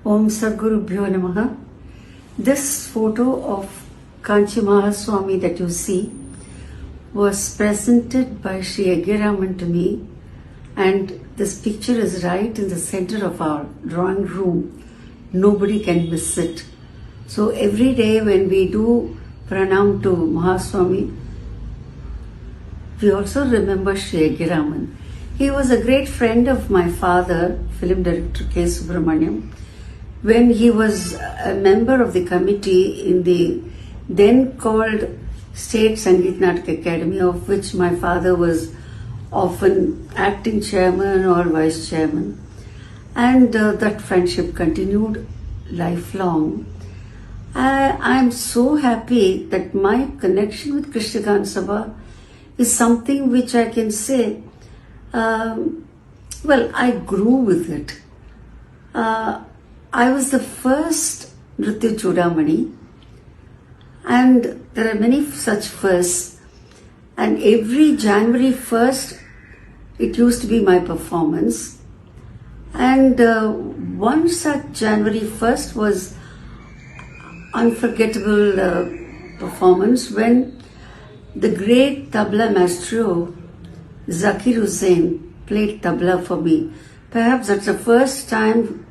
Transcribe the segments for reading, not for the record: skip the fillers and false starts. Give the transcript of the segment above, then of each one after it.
Om Sadgurubhyo Namaha. This photo of Kanchi Mahaswami that you see was presented by Sri Agiraman to me, and this picture is right in the center of our drawing room. Nobody can miss it. So every day when we do pranam to Mahaswami, we also remember Sri Agiraman. He was a great friend of my father, film director K. Subrahmanyam. When he was a member of the committee in the then called State Sangeet Natak Academy, of which my father was often acting chairman or vice chairman, and that friendship continued lifelong. I am so happy that my connection with Krishnagan Sabha is something which I can say, I grew with it. I was the first Nritya Chudamani, and there are many such firsts, and every January 1st it used to be my performance, and one such January 1st was unforgettable performance when the great tabla maestro Zakir Hussain played tabla for me. Perhaps that's the first time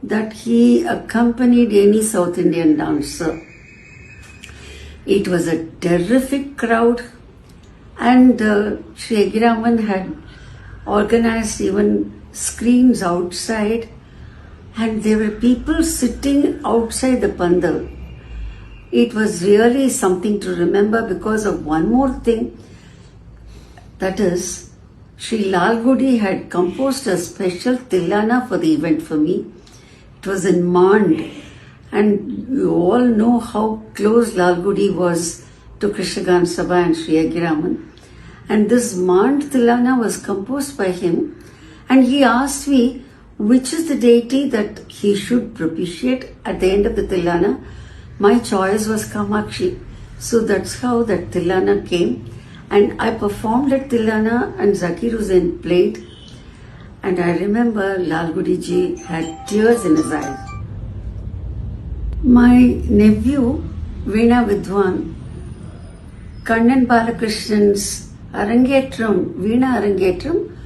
that he accompanied any South Indian dancer. It was a terrific crowd, and Sri Agiraman had organized even screens outside, and there were people sitting outside the pandal. It was really something to remember because of one more thing, that is, Sri Lalgudi had composed a special tilana for the event for me. It was in Mand, and you all know how close Lalgudi was to Krishnagan Sabha and Sri Agiraman. And this Mand Tilana was composed by him, and he asked me which is the deity that he should propitiate at the end of the Tilana. My choice was Kamakshi. So that's how that Tilana came, and I performed at Tilana and Zakir Hussain played. And I remember Lalgudi ji had tears in his eyes. My nephew, Veena Vidwan, Kannan Balakrishnan's Veena Arangetram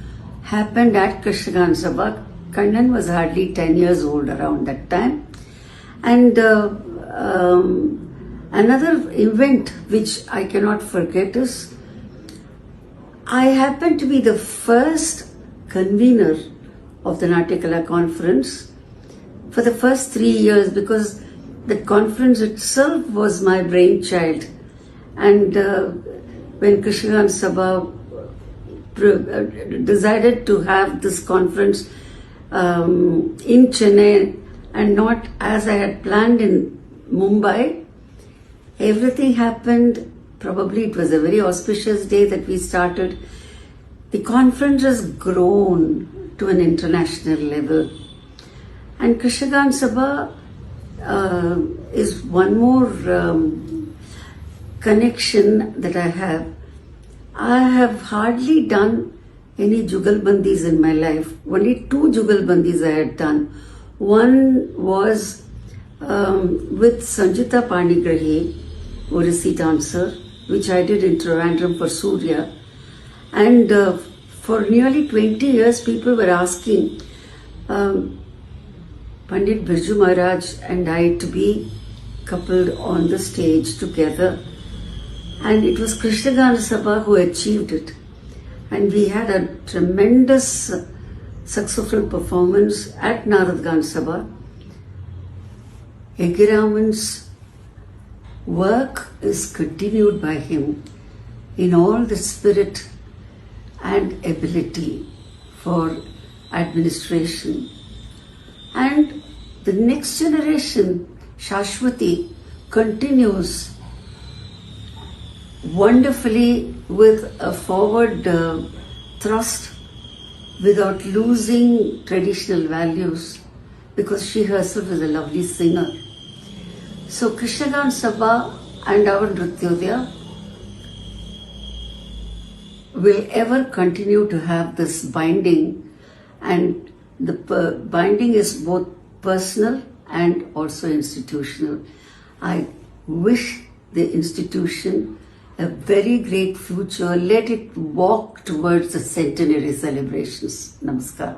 happened at Krishnagan Sabha. Kannan was hardly 10 years old around that time. And another event which I cannot forget is I happened to be the first convener of the Natyakala conference for the first 3 years, because the conference itself was my brainchild. And when Krishnagan Sabha decided to have this conference in Chennai and not as I had planned in Mumbai, everything happened. Probably it was a very auspicious day that we started. The conference has grown to an international level. And Krishnagan Sabha is one more connection that I have. I have hardly done any jugalbandis in my life. Only 2 jugalbandis I had done. One was with Sanjita Panigrahi, Odissi dancer, which I did in Trivandrum for Surya. And for nearly 20 years, people were asking Pandit Birju Maharaj and I to be coupled on the stage together. And it was Krishnagan Sabha who achieved it. And we had a tremendous successful performance at Naradgan Sabha. Agiraman's work is continued by him in all the spirit and ability for administration. And the next generation, Shashwati, continues wonderfully with a forward thrust without losing traditional values, because she herself is a lovely singer. So Krishnagan Sabha and our Nrityodaya will ever continue to have this binding, and the binding is both personal and also institutional. I wish the institution a very great future. Let it walk towards the centenary celebrations. Namaskar.